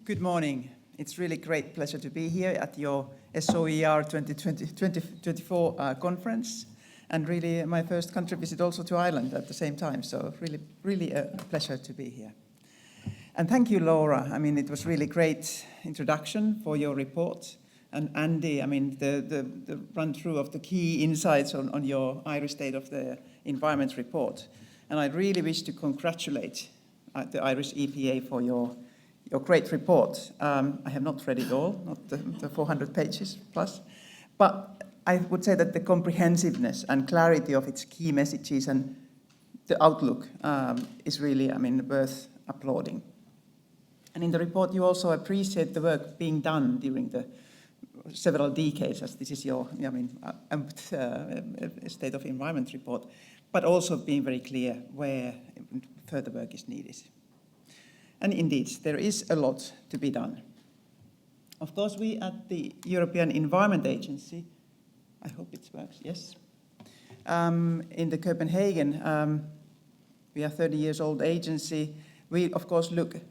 Good morning. It's really great pleasure to be here at your SOER 2024 conference, and really my first country visit also to Ireland at the same time, so really a pleasure to be here. And thank you, Laura. I mean, it was really great introduction for your report. And Andy, I mean, the run-through of the key insights on your Irish State of the Environment report. And I really wish to congratulate the Irish EPA for your great report. I have not read it all, not the 400 pages plus, but I would say that the comprehensiveness and clarity of its key messages and the outlook is really, I mean, worth applauding. And in the report, you also appreciate the work being done during the several decades, as this is your, I mean, State of Environment report, but also being very clear where further work is needed. And indeed, there is a lot to be done. Of course, we at the European Environment Agency, I hope it works, yes, in the Copenhagen, we are a 30 years old agency. We, of course, look at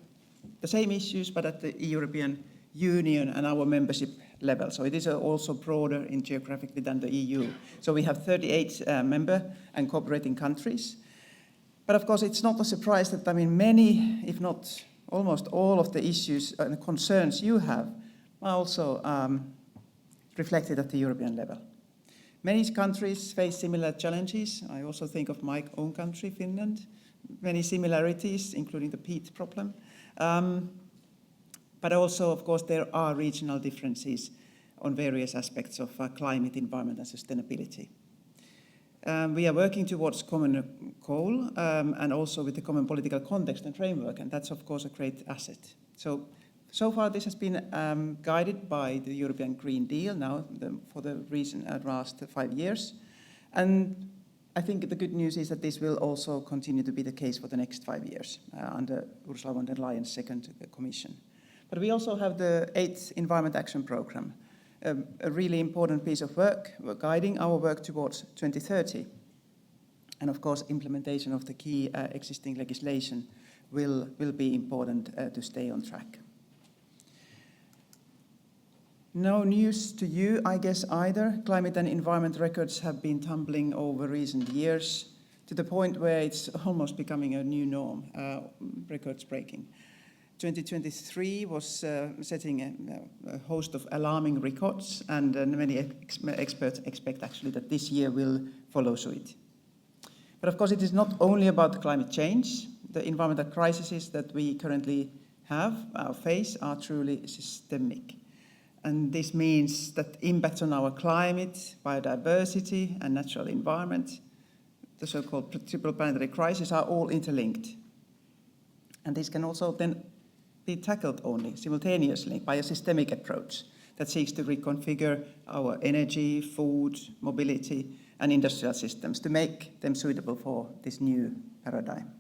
the same issues, but at the European Union and our membership level. So it is also broader in geographically than the EU. So we have 38 member and cooperating countries. But of course, it's not a surprise that, I mean, many, if not almost all of the issues and concerns you have are also reflected at the European level. Many countries face similar challenges. I also think of my own country, Finland. Many similarities, including the peat problem. But also, of course, there are regional differences on various aspects of climate, environment, and sustainability. We are working towards common goal and also with the common political context and framework, and that's, of course, a great asset. So far, this has been guided by the European Green Deal now for the recent last 5 years. And I think the good news is that this will also continue to be the case for the next 5 years under Ursula von der Leyen's second commission. But we also have the 8th Environment Action Programme, a really important piece of work. We're guiding our work towards 2030. And of course, implementation of the key existing legislation will be important to stay on track. No news to you, I guess, either. Climate and environment records have been tumbling over recent years to the point where it's almost becoming a new norm, records breaking. 2023 was setting a host of alarming records, and many experts expect actually that this year will follow suit. But of course, it is not only about climate change. The environmental crises that we currently face are truly systemic. And this means that impacts on our climate, biodiversity, and natural environment, the so-called triple planetary crisis, are all interlinked. And this can also then be tackled only simultaneously by a systemic approach that seeks to reconfigure our energy, food, mobility, and industrial systems to make them suitable for this new paradigm.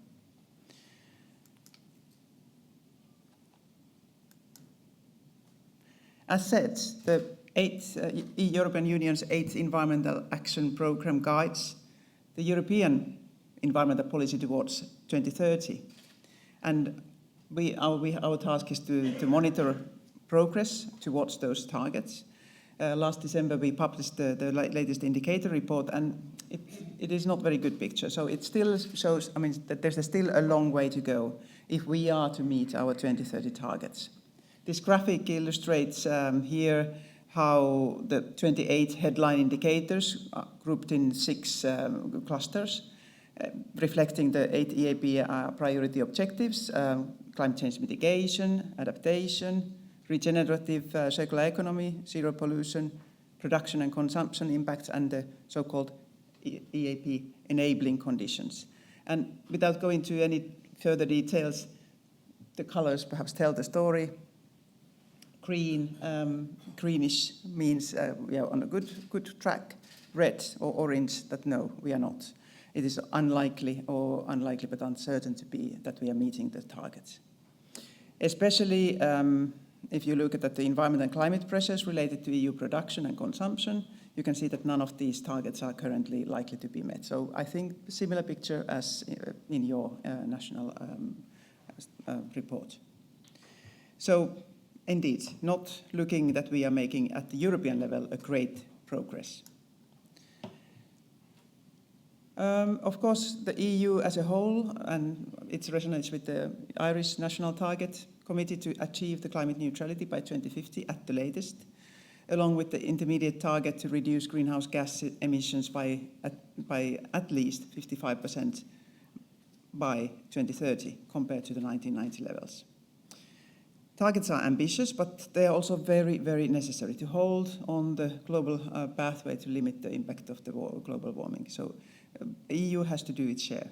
As said, the European Union's 8th Environmental Action Programme guides the European environmental policy towards 2030. And our task is to monitor progress towards those targets. Last December, we published the latest indicator report, and it is not a very good picture. So it still shows, I mean, that there's still a long way to go if we are to meet our 2030 targets. This graphic illustrates here how the 28 headline indicators are grouped in 6 clusters, reflecting the 8 EAP priority objectives, climate change mitigation, adaptation, regenerative circular economy, zero pollution, production and consumption impacts, and the so-called EAP enabling conditions. And without going into any further details, the colors perhaps tell the story. Greenish means we are on a good track. Red or orange, that no, we are not. It is unlikely but uncertain to be that we are meeting the targets. Especially if you look at the environment and climate pressures related to EU production and consumption, you can see that none of these targets are currently likely to be met. So I think a similar picture as in your national report. So indeed, not looking that we are making at the European level a great progress. Of course, the EU as a whole, and it resonates with the Irish National Target Committee to achieve the climate neutrality by 2050 at the latest, along with the intermediate target to reduce greenhouse gas emissions by at least 55% by 2030 compared to the 1990 levels. Targets are ambitious, but they are also very, very necessary to hold on the global pathway to limit the impact of the global warming. So the EU has to do its share.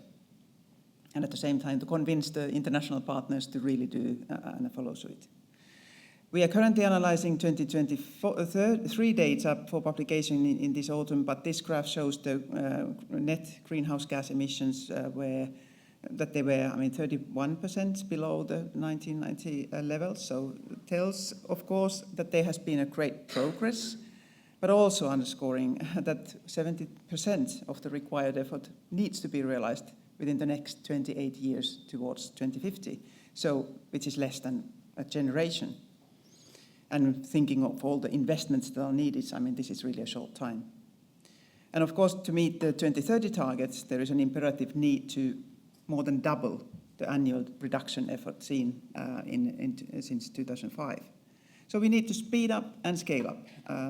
And at the same time, to convince the international partners to really do and follow suit. We are currently analyzing 2023 data for publication in this autumn, but this graph shows the net greenhouse gas emissions they were 31% below the 1990 levels. So it tells, of course, that there has been a great progress, but also underscoring that 70% of the required effort needs to be realized within the next 28 years towards 2050, so which is less than a generation. And thinking of all the investments that are needed, this is really a short time. And of course, to meet the 2030 targets, there is an imperative need to more than double the annual reduction effort seen since 2005. So we need to speed up and scale up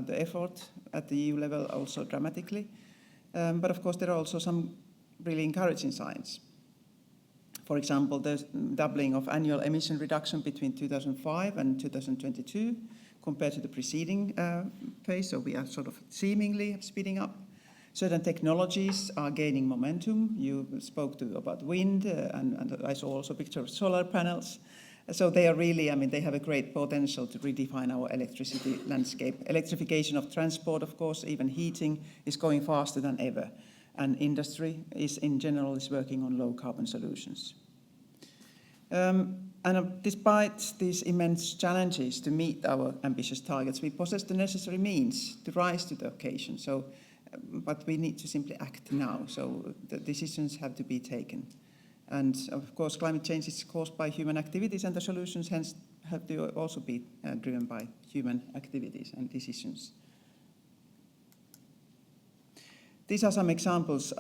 the effort at the EU level also dramatically. But of course, there are also some really encouraging signs. For example, the doubling of annual emission reduction between 2005 and 2022 compared to the preceding phase, so we are sort of seemingly speeding up. Certain technologies are gaining momentum. You spoke about wind, and I saw also a picture of solar panels. So they are really, they have a great potential to redefine our electricity landscape. Electrification of transport, of course, even heating is going faster than ever. And industry in general is working on low carbon solutions. And despite these immense challenges to meet our ambitious targets, we possess the necessary means to rise to the occasion. But we need to simply act now, so the decisions have to be taken. And of course, climate change is caused by human activities, and the solutions hence have to also be driven by human activities and decisions. These are some examples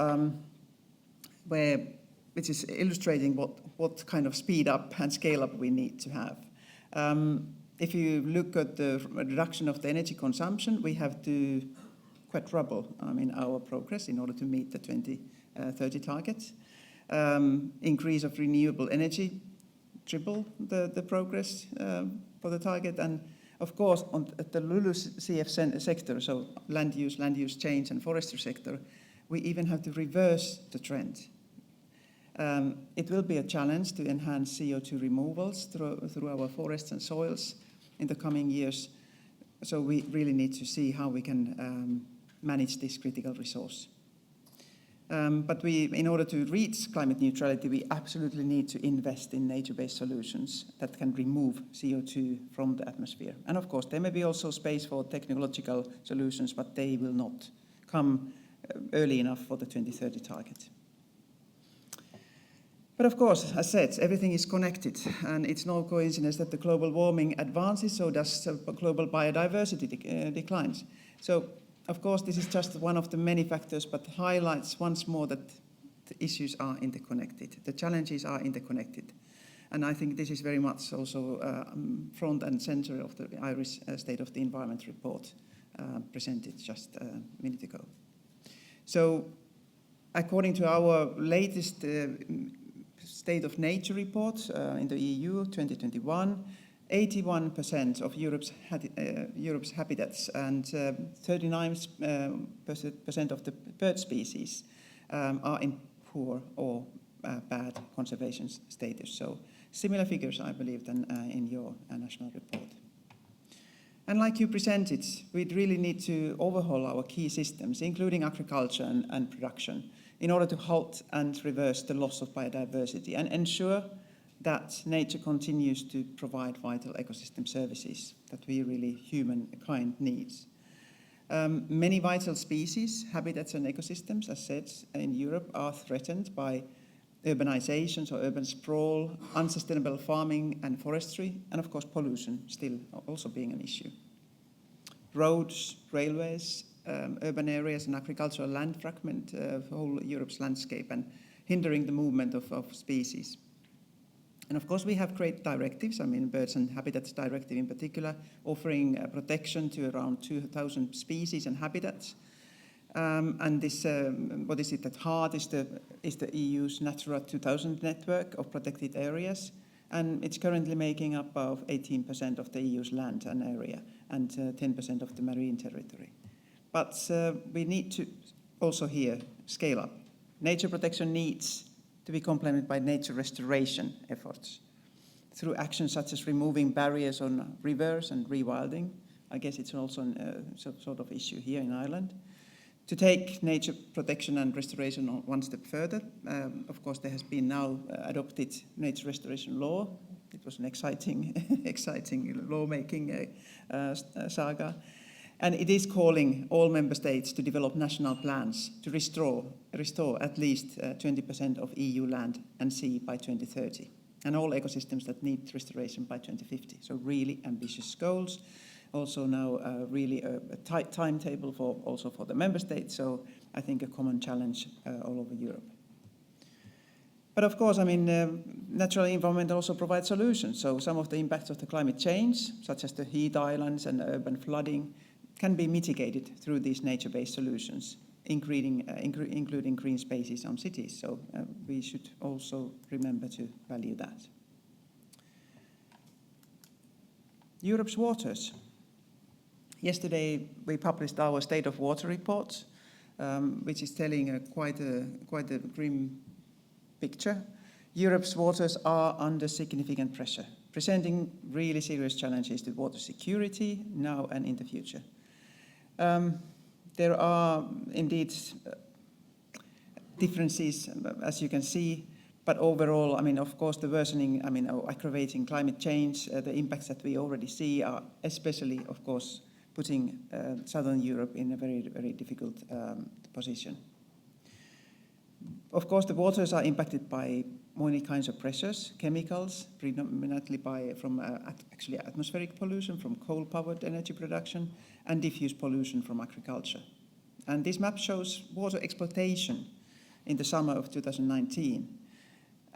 which is illustrating what kind of speed up and scale up we need to have. If you look at the reduction of the energy consumption, we have to quadruple our progress in order to meet the 2030 targets. Increase of renewable energy, triple the progress for the target. And of course, at the LULUCF sector, so land use change and forestry sector, we even have to reverse the trend. It will be a challenge to enhance CO2 removals through our forests and soils in the coming years. So we really need to see how we can manage this critical resource. But in order to reach climate neutrality, we absolutely need to invest in nature-based solutions that can remove CO2 from the atmosphere. And of course, there may be also space for technological solutions, but they will not come early enough for the 2030 target. But of course, as said, everything is connected, and it's no coincidence that the global warming advances, so does global biodiversity declines. So, of course, this is just one of the many factors, but highlights once more that the issues are interconnected. The challenges are interconnected. And I think this is very much also front and center of the Irish State of the Environment report presented just a minute ago. So, according to our latest State of Nature report in the EU 2021, 81% of Europe's habitats and 39% of the bird species are in poor or bad conservation status. So similar figures, I believe, than in your national report. And like you presented, we really need to overhaul our key systems, including agriculture and production, in order to halt and reverse the loss of biodiversity and ensure that nature continues to provide vital ecosystem services that we really, humankind, needs. Many vital species, habitats and ecosystems, as said, in Europe are threatened by urbanization, so urban sprawl, unsustainable farming and forestry, and of course pollution still also being an issue. Roads, railways, urban areas and agricultural land fragment whole Europe's landscape and hindering the movement of species. And of course we have great directives, I mean Birds and Habitats Directive in particular, offering protection to around 2,000 species and habitats. And this, what is it at heart is the EU's Natura 2000 network of protected areas, and it's currently making up of 18% of the EU's land and area and 10% of the marine territory. But we need to also here scale up. Nature protection needs to be complemented by nature restoration efforts through actions such as removing barriers on rivers and rewilding. I guess it's also a sort of issue here in Ireland. To take nature protection and restoration one step further, of course there has been now adopted nature restoration law. It was an exciting lawmaking saga. And it is calling all member states to develop national plans to restore at least 20% of EU land and sea by 2030, and all ecosystems that need restoration by 2050. So really ambitious goals. Also now really a tight timetable also for the member states, so I think a common challenge all over Europe. But of course, I mean, natural environment also provides solutions. So some of the impacts of the climate change, such as the heat islands and urban flooding, can be mitigated through these nature-based solutions, including green spaces on cities. So we should also remember to value that. Europe's waters. Yesterday we published our State of Water report, which is telling quite a grim picture. Europe's waters are under significant pressure, presenting really serious challenges to water security now and in the future. There are indeed differences, as you can see, but overall, I mean, of course, the worsening, I mean, aggravating climate change, the impacts that we already see are especially, of course, putting Southern Europe in a very, very difficult position. Of course, the waters are impacted by many kinds of pressures, chemicals, predominantly from actually atmospheric pollution from coal-powered energy production, and diffuse pollution from agriculture. And this map shows water exploitation in the summer of 2019.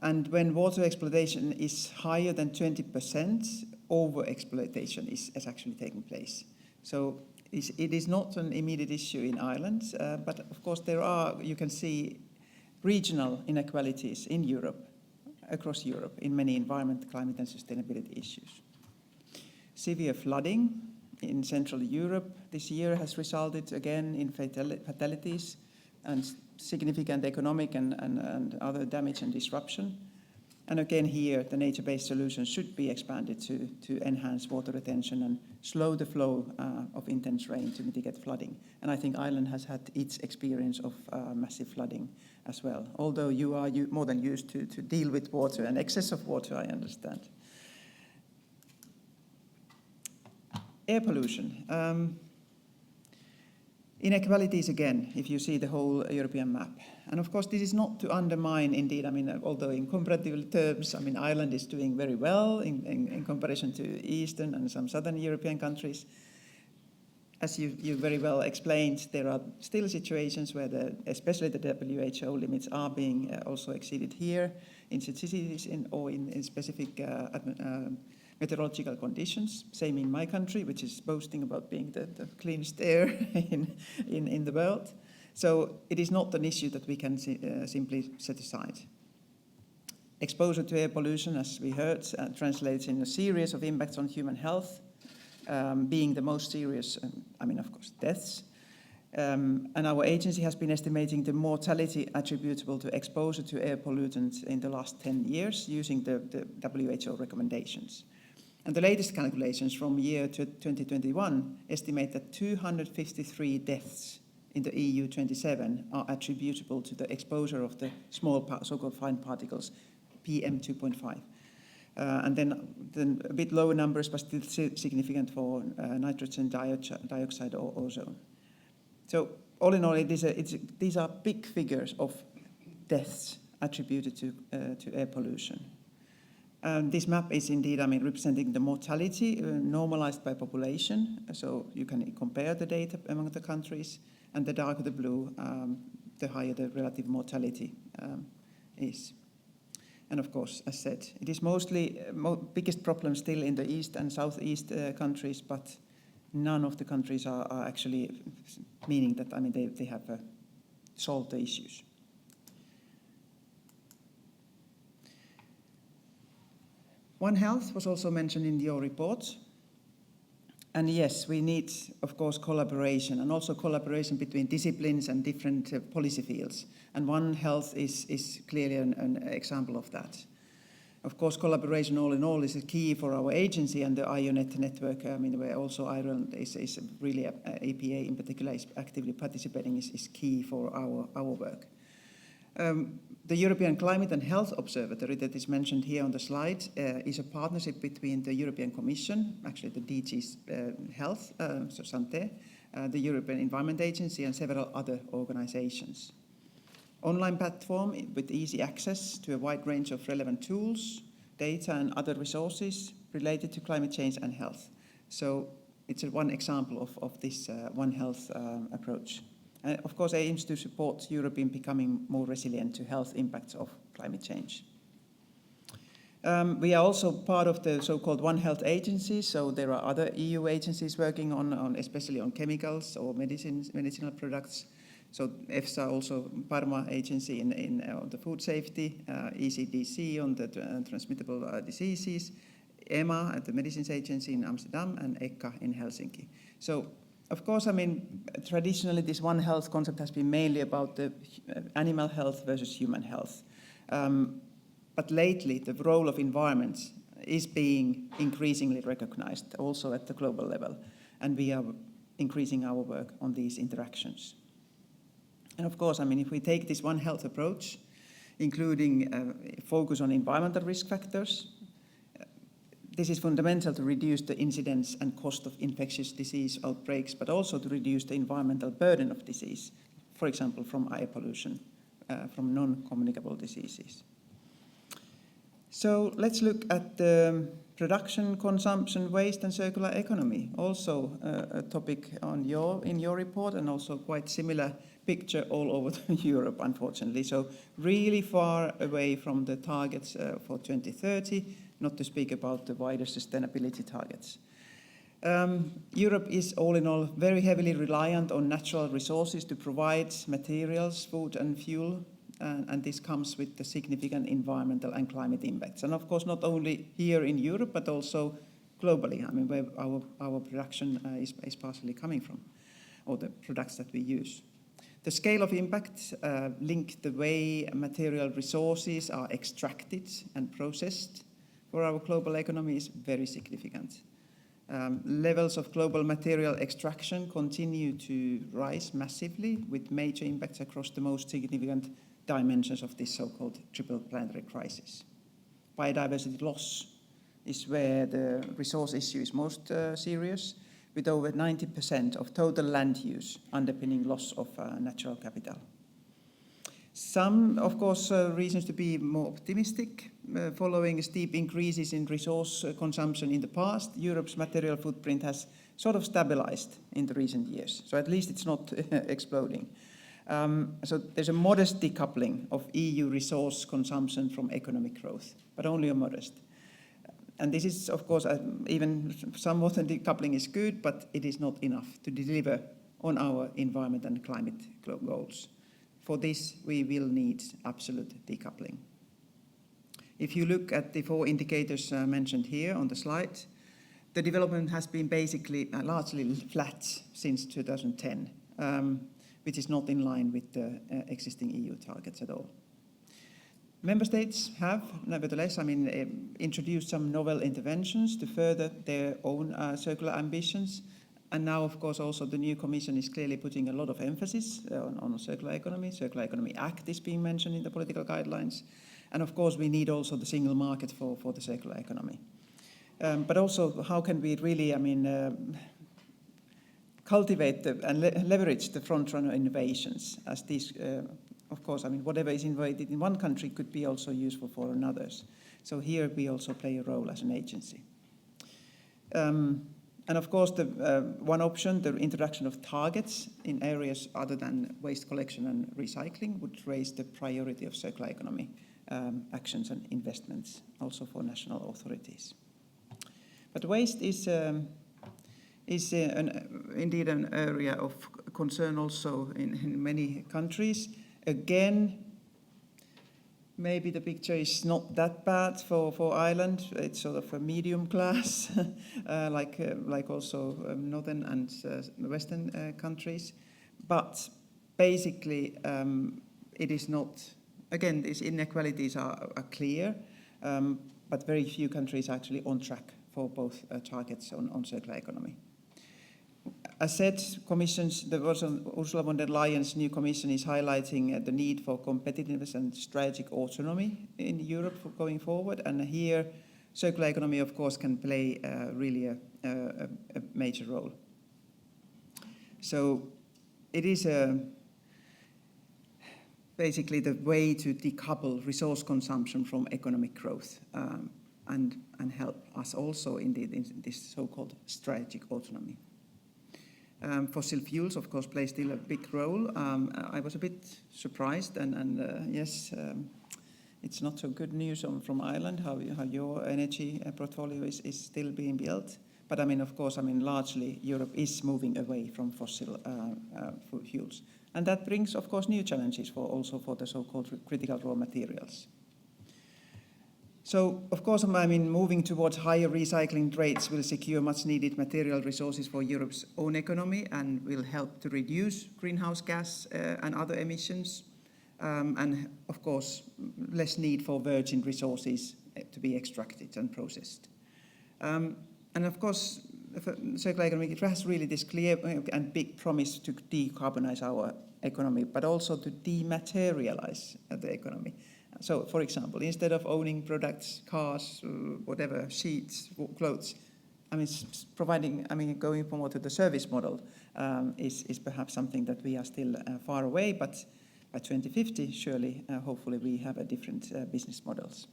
And when water exploitation is higher than 20%, over-exploitation is actually taking place. So it is not an immediate issue in Ireland, but of course there are, you can see, regional inequalities in Europe, across Europe, in many environment, climate and sustainability issues. Severe flooding in Central Europe this year has resulted again in fatalities and significant economic and other damage and disruption. And again here, the nature-based solutions should be expanded to enhance water retention and slow the flow of intense rain to mitigate flooding. And I think Ireland has had its experience of massive flooding as well, although you are more than used to deal with water and excess of water, I understand. Air pollution. Inequalities again, if you see the whole European map. And of course, this is not to undermine, indeed, I mean, although in comparative terms, I mean, Ireland is doing very well in comparison to Eastern and some Southern European countries. As you very well explained, there are still situations where especially the WHO limits are being also exceeded here in cities or in specific meteorological conditions. Same in my country, which is boasting about being the cleanest air in the world. So it is not an issue that we can simply set aside. Exposure to air pollution, as we heard, translates in a series of impacts on human health, being the most serious, I mean, of course, deaths. And our agency has been estimating the mortality attributable to exposure to air pollutants in the last 10 years using the WHO recommendations. And the latest calculations from year 2021 estimate that 253 deaths in the EU 27 are attributable to the exposure of the small so-called fine particles, PM2.5. And then a bit lower numbers, but still significant for nitrogen dioxide or ozone. So all in all, these are big figures of deaths attributed to air pollution. This map is indeed, representing the mortality normalized by population, so you can compare the data among the countries, and the darker the blue, the higher the relative mortality is. And of course, as said, it is mostly biggest problem still in the east and southeast countries, but none of the countries are actually meaning that they have solved the issues. One Health was also mentioned in your report. And yes, we need, of course, collaboration, and also collaboration between disciplines and different policy fields. And One Health is clearly an example of that. Of course, collaboration all in all is a key for our agency and the IONET network, where also Ireland is really, APA in particular is actively participating, is key for our work. The European Climate and Health Observatory that is mentioned here on the slide is a partnership between the European Commission, actually the DG's Health, so Santé, the European Environment Agency, and several other organizations. Online platform with easy access to a wide range of relevant tools, data, and other resources related to climate change and health. So it's one example of this One Health approach. Of course, aims to support Europe in becoming more resilient to health impacts of climate change. We are also part of the so-called One Health agency, so there are other EU agencies working on especially on chemicals or medicinal products. So EFSA, also Parma agency on the food safety, ECDC on the transmittable diseases, EMA at the medicines agency in Amsterdam, and ECHA in Helsinki. So of course, traditionally this One Health concept has been mainly about the animal health versus human health. But lately, the role of environment is being increasingly recognized also at the global level. And we are increasing our work on these interactions. And of course, if we take this One Health approach, including focus on environmental risk factors, this is fundamental to reduce the incidence and cost of infectious disease outbreaks, but also to reduce the environmental burden of disease, for example, from air pollution, from non-communicable diseases. So let's look at the production, consumption, waste, and circular economy. Also a topic in your report, and also quite similar picture all over Europe, unfortunately. So really far away from the targets for 2030, not to speak about the wider sustainability targets. Europe is all in all very heavily reliant on natural resources to provide materials, food and fuel, and this comes with the significant environmental and climate impacts. And of course, not only here in Europe, but also globally, where our production is partially coming from, or the products that we use. The scale of impact linked the way material resources are extracted and processed for our global economy is very significant. Levels of global material extraction continue to rise massively, with major impacts across the most significant dimensions of this so-called triple planetary crisis. Biodiversity loss is where the resource issue is most serious, with over 90% of total land use underpinning loss of natural capital. Some, of course, reasons to be more optimistic. Following steep increases in resource consumption in the past, Europe's material footprint has sort of stabilized in the recent years. So at least it's not exploding. So there's a modest decoupling of EU resource consumption from economic growth, but only a modest. And this is, of course, even somewhat the decoupling is good, but it is not enough to deliver on our environment and climate goals. For this, we will need absolute decoupling. If you look at the 4 indicators mentioned here on the slide, the development has been basically largely flat since 2010, which is not in line with the existing EU targets at all. Member states have, nevertheless, introduced some novel interventions to further their own circular ambitions. And now, of course, also the new Commission is clearly putting a lot of emphasis on circular economy. Circular Economy Act is being mentioned in the political guidelines. And of course, we need also the single market for the circular economy. But also, how can we really, cultivate and leverage the front-runner innovations, as these of course, I mean, whatever is innovated in one country could be also useful for another's. So here we also play a role as an agency. And of course, the one option, the introduction of targets in areas other than waste collection and recycling, would raise the priority of circular economy actions and investments also for national authorities. But waste is indeed an area of concern also in many countries. Again, maybe the picture is not that bad for Ireland. It's sort of a medium class, like also northern and western countries. But basically, it is not. Again, these inequalities are clear, but very few countries are actually on track for both targets on circular economy. As said, Ursula von der Leyen's new commission is highlighting the need for competitiveness and strategic autonomy in Europe for going forward. And here, circular economy, of course, can play really a major role. So it is basically the way to decouple resource consumption from economic growth and help us also in this so-called strategic autonomy. Fossil fuels, of course, play still a big role. I was a bit surprised, and yes, it's not so good news from Ireland, how your energy portfolio is still being built. But I mean, of course, largely Europe is moving away from fossil fuels. And that brings, of course, new challenges also for the so-called critical raw materials. So, of course, moving towards higher recycling rates will secure much needed material resources for Europe's own economy and will help to reduce greenhouse gas and other emissions. And, of course, less need for virgin resources to be extracted and processed. And, of course, circular economy, it has really this clear and big promise to decarbonize our economy, but also to dematerialize the economy. So, for example, instead of owning products, cars, whatever, sheets, clothes, going more to the service model is perhaps something that we are still far away, but by 2050, surely, hopefully, we have a different business models.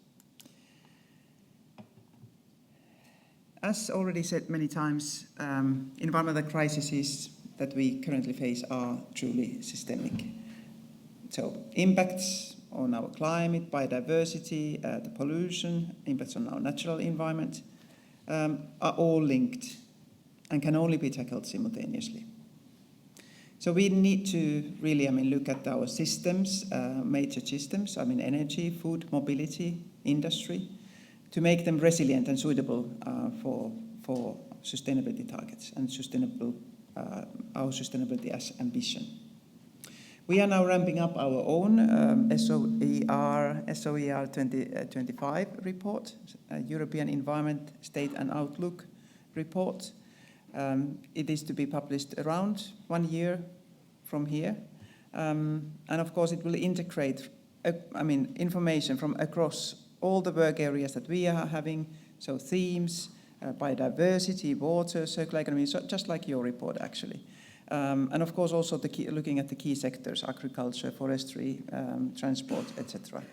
As already said many times, environmental crises that we currently face are truly systemic. So, impacts on our climate, biodiversity, the pollution, impacts on our natural environment are all linked and can only be tackled simultaneously. So we need to really, look at our systems, major systems, energy, food, mobility, industry, to make them resilient and suitable for sustainability targets and our sustainability as ambition. We are now ramping up our own SOER 2025 report, European Environment State and Outlook report. It is to be published around 1 year from here. And of course it will integrate information from across all the work areas that we are having, so themes, biodiversity, water, circular economy, so just like your report actually. And of course also looking at the key sectors, agriculture, forestry, transport, etc.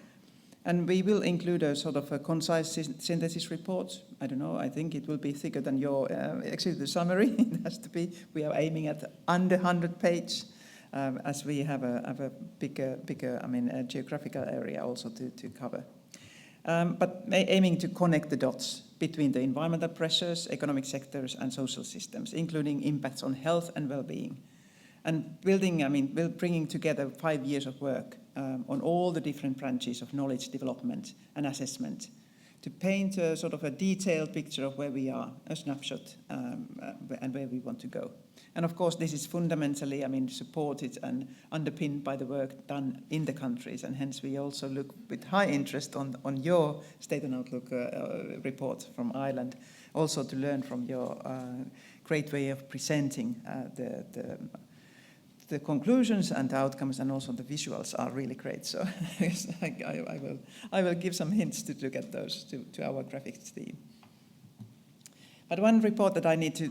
And we will include a sort of a concise synthesis report. I don't know, I think it will be thicker than your executive summary. It has to be. We are aiming at under 100 pages, as we have a bigger geographical area also to cover. But aiming to connect the dots between the environmental pressures, economic sectors and social systems, including impacts on health and well-being. And bringing together 5 years of work on all the different branches of knowledge development and assessment to paint a sort of a detailed picture of where we are, a snapshot, and where we want to go. And of course, this is fundamentally, supported and underpinned by the work done in the countries, and hence we also look with high interest on your State and Outlook report from Ireland, also to learn from your great way of presenting the conclusions and the outcomes, and also the visuals are really great. So I will give some hints to look at those to our graphics team. But one report that I need to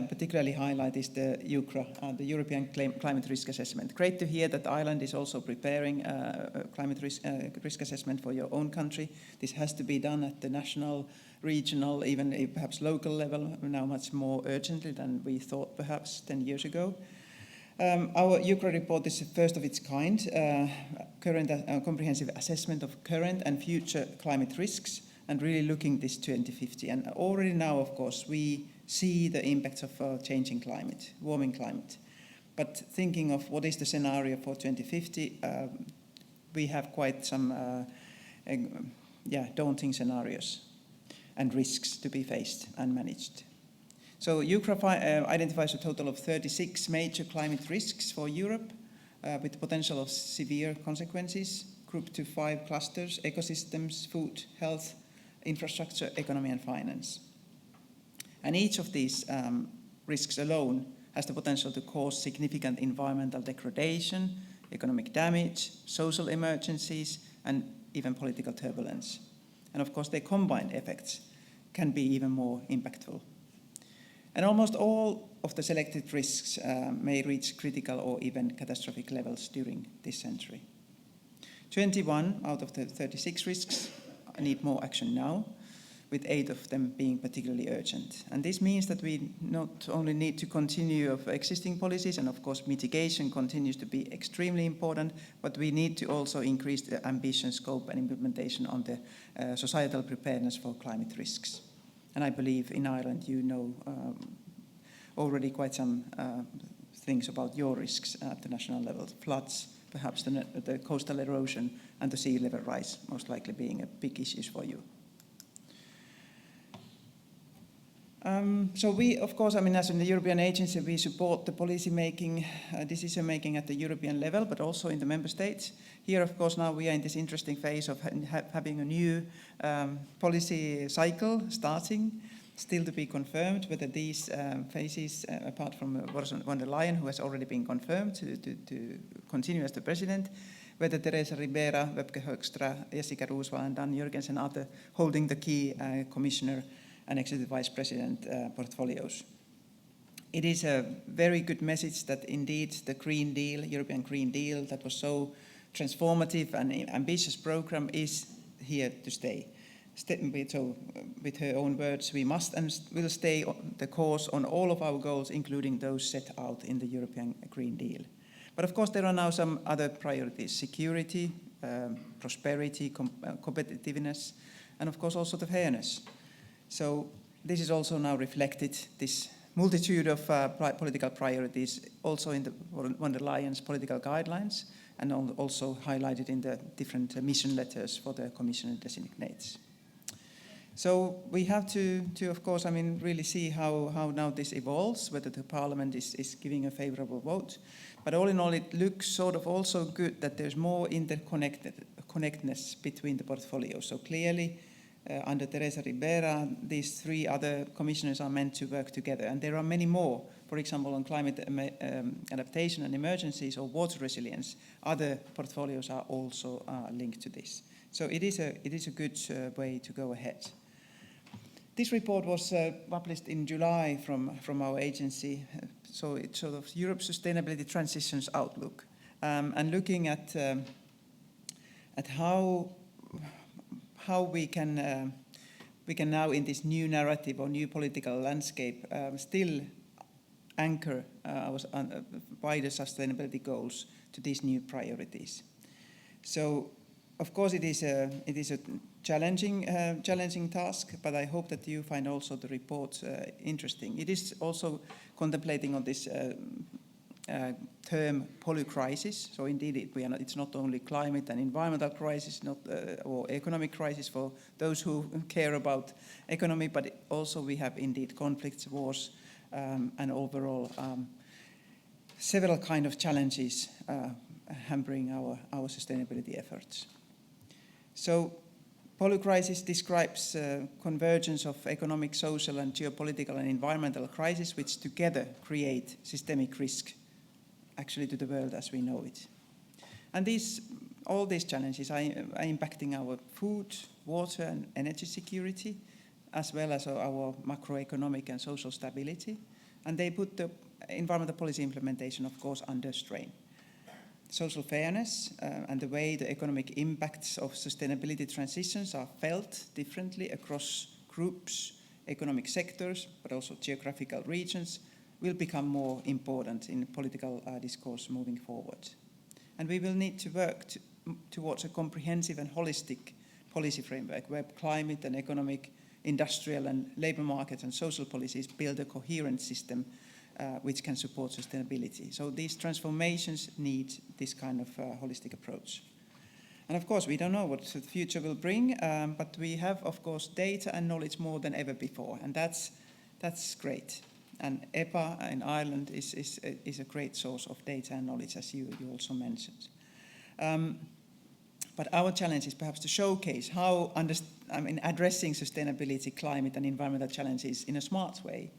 particularly highlight is the ECHA, the European Climate Risk Assessment. Great to hear that Ireland is also preparing a climate risk assessment for your own country. This has to be done at the national, regional, even perhaps local level, now much more urgently than we thought perhaps 10 years ago. Our ECHA report is the first of its kind, comprehensive assessment of current and future climate risks, and really looking this 2050. And already now, of course, we see the impacts of changing climate, warming climate. But thinking of what is the scenario for 2050, we have quite some daunting scenarios and risks to be faced and managed. So ECHA identifies a total of 36 major climate risks for Europe with the potential of severe consequences, grouped to 5 clusters: ecosystems, food, health, infrastructure, economy and finance. And each of these risks alone has the potential to cause significant environmental degradation, economic damage, social emergencies, and even political turbulence. And of course, their combined effects can be even more impactful. And almost all of the selected risks may reach critical or even catastrophic levels during this century. 21 out of the 36 risks need more action now, with 8 of them being particularly urgent. And this means that we not only need to continue of existing policies, and of course mitigation continues to be extremely important, but we need to also increase the ambition, scope and implementation on the societal preparedness for climate risks. And I believe in Ireland you know already quite some things about your risks at the national level. Floods, perhaps the coastal erosion and the sea level rise most likely being a big issues for you. So we, of course, as in the European agency, we support the policy making, decision making at the European level, but also in the member states. Here, of course, now we are in this interesting phase of having a new policy cycle starting, still to be confirmed whether these phases, apart from Ursula von der Leyen, who has already been confirmed to continue as the president, whether Teresa Ribera, Wöbke Högstra, Jessica Roosevelt and Dan Jørgensen are holding the key commissioner and executive vice president portfolios. It is a very good message that indeed the Green Deal, European Green Deal, that was so transformative and ambitious program is here to stay. So with her own words, we must and will stay the course on all of our goals, including those set out in the European Green Deal. But of course there are now some other priorities: security, prosperity, competitiveness, and of course also the fairness. So this is also now reflected, this multitude of political priorities, also in the von der Leyen's political guidelines, and also highlighted in the different mission letters for the commissioner designates. So we have to of course, really see how now this evolves, whether the parliament is giving a favorable vote. But all in all, it looks sort of also good that there's more interconnectedness between the portfolios. So clearly, under Teresa Ribera, these 3 other commissioners are meant to work together. And there are many more, for example, on climate adaptation and emergencies or water resilience. Other portfolios are also linked to this. So it is a good way to go ahead. This report was published in July from our agency. So it's sort of Europe's Sustainability Transitions Outlook. And looking at how we can now in this new narrative or new political landscape still anchor our wider sustainability goals to these new priorities. So, of course, it is a challenging task, but I hope that you find also the report interesting. It is also contemplating on this term polycrisis. So indeed, it's not only climate and environmental crisis, or economic crisis for those who care about economy, but also we have indeed conflicts, wars, and overall several kind of challenges hampering our sustainability efforts. So polycrisis describes convergence of economic, social, and geopolitical and environmental crises which together create systemic risk actually to the world as we know it. And all these challenges are impacting our food, water and energy security, as well as our macroeconomic and social stability, and they put the environmental policy implementation, of course, under strain. Social fairness and the way the economic impacts of sustainability transitions are felt differently across groups, economic sectors, but also geographical regions, will become more important in political discourse moving forward. And we will need to work towards a comprehensive and holistic policy framework where climate and economic, industrial and labour market and social policies build a coherent system which can support sustainability. So these transformations need this kind of holistic approach. And of course, we don't know what the future will bring, but we have, of course, data and knowledge more than ever before, and that's great. And ECHA in Ireland is a great source of data and knowledge, as you also mentioned. But our challenge is perhaps to showcase how addressing sustainability, climate and environmental challenges in a smart way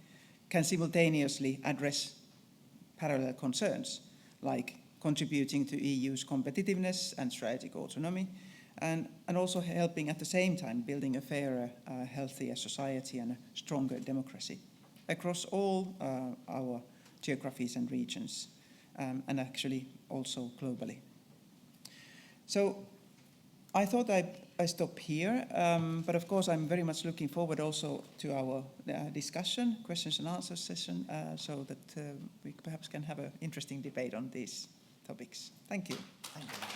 can simultaneously address parallel concerns, like contributing to EU's competitiveness and strategic autonomy, and also helping at the same time building a fairer, healthier society and a stronger democracy across all our geographies and regions, and actually also globally. So I thought I stop here, but of course I'm very much looking forward also to our discussion, questions and answers session, so that we perhaps can have an interesting debate on these topics. Thank you. Thank you.